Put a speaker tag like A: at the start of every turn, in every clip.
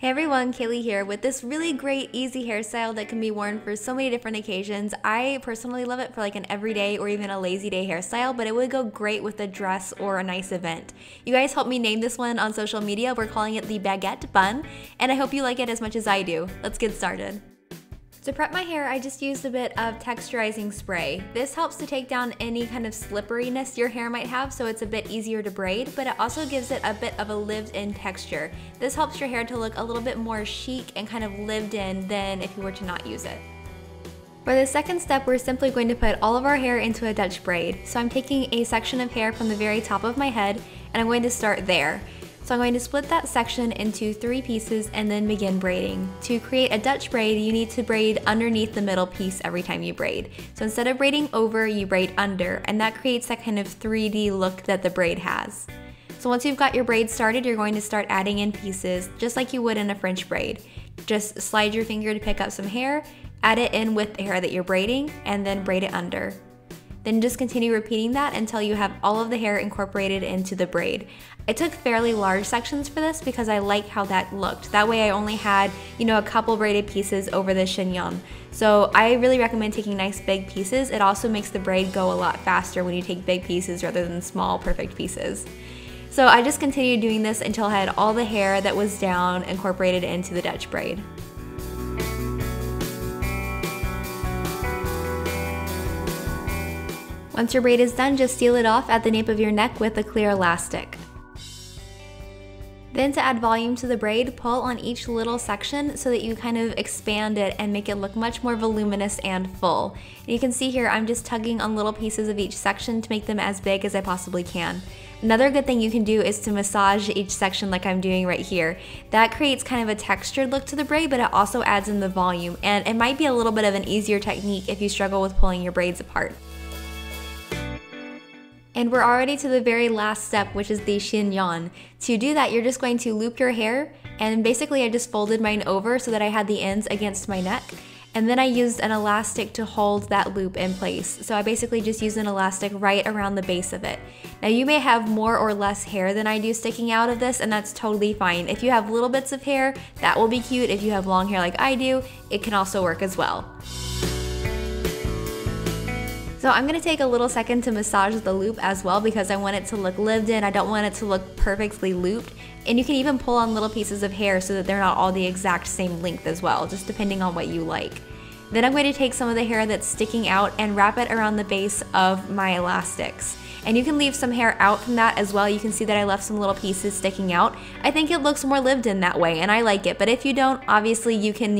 A: Hey everyone, Kayley here with this really great easy hairstyle that can be worn for so many different occasions. I personally love it for like an everyday or even a lazy day hairstyle, but it would go great with a dress or a nice event. You guys helped me name this one on social media. We're calling it the Baguette bun, and I hope you like it as much as I do. Let's get started. To prep my hair, I just used a bit of texturizing spray. This helps to take down any kind of slipperiness your hair might have, so it's a bit easier to braid, but it also gives it a bit of a lived-in texture. This helps your hair to look a little bit more chic and kind of lived in than if you were to not use it. For the second step, we're simply going to put all of our hair into a Dutch braid. So I'm taking a section of hair from the very top of my head, and I'm going to start there. So I'm going to split that section into 3 pieces and then begin braiding. To create a Dutch braid, you need to braid underneath the middle piece every time you braid. So instead of braiding over, you braid under, and that creates that kind of 3D look that the braid has. So once you've got your braid started, you're going to start adding in pieces just like you would in a French braid. Just slide your finger to pick up some hair, add it in with the hair that you're braiding, and then braid it under. Then just continue repeating that until you have all of the hair incorporated into the braid. I took fairly large sections for this because I like how that looked. That way I only had, a couple braided pieces over the chignon. So I really recommend taking nice big pieces. It also makes the braid go a lot faster when you take big pieces rather than small, perfect pieces. So I just continued doing this until I had all the hair that was down incorporated into the Dutch braid. Once your braid is done, just seal it off at the nape of your neck with a clear elastic. Then to add volume to the braid, pull on each little section so that you kind of expand it and make it look much more voluminous and full. And you can see here I'm just tugging on little pieces of each section to make them as big as I possibly can. Another good thing you can do is to massage each section like I'm doing right here. That creates kind of a textured look to the braid, but it also adds in the volume, and it might be a little bit of an easier technique if you struggle with pulling your braids apart. And we're already to the very last step, which is the chignon. To do that, you're just going to loop your hair, and basically I just folded mine over so that I had the ends against my neck, and then I used an elastic to hold that loop in place. So I basically just used an elastic right around the base of it. Now you may have more or less hair than I do sticking out of this, and that's totally fine. If you have little bits of hair, that will be cute. If you have long hair like I do, it can also work as well. So I'm gonna take a little second to massage the loop as well because I want it to look lived in. I don't want it to look perfectly looped. And you can even pull on little pieces of hair so that they're not all the exact same length as well, just depending on what you like. Then I'm going to take some of the hair that's sticking out and wrap it around the base of my elastics. And you can leave some hair out from that as well. You can see that I left some little pieces sticking out. I think it looks more lived in that way, and I like it. But if you don't, obviously you can,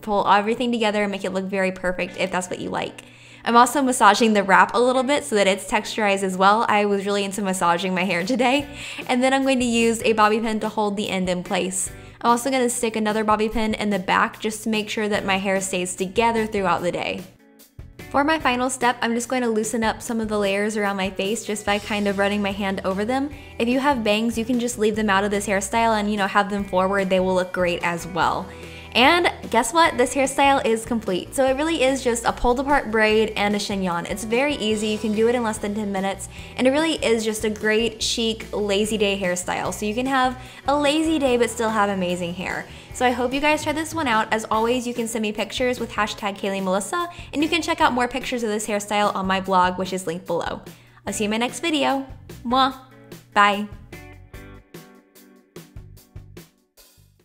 A: pull everything together and make it look very perfect if that's what you like. I'm also massaging the wrap a little bit so that it's texturized as well. I was really into massaging my hair today. And then I'm going to use a bobby pin to hold the end in place. I'm also going to stick another bobby pin in the back just to make sure that my hair stays together throughout the day. For my final step, I'm just going to loosen up some of the layers around my face just by kind of running my hand over them. If you have bangs, you can just leave them out of this hairstyle and have them forward. They will look great as well. And guess what? This hairstyle is complete. So it really is just a pulled apart braid and a chignon. It's very easy. You can do it in less than 10 minutes. And it really is just a great, chic, lazy day hairstyle. So you can have a lazy day but still have amazing hair. So I hope you guys try this one out. As always, you can send me pictures with #KayleyMelissa, and you can check out more pictures of this hairstyle on my blog, which is linked below. I'll see you in my next video. Mwah! Bye!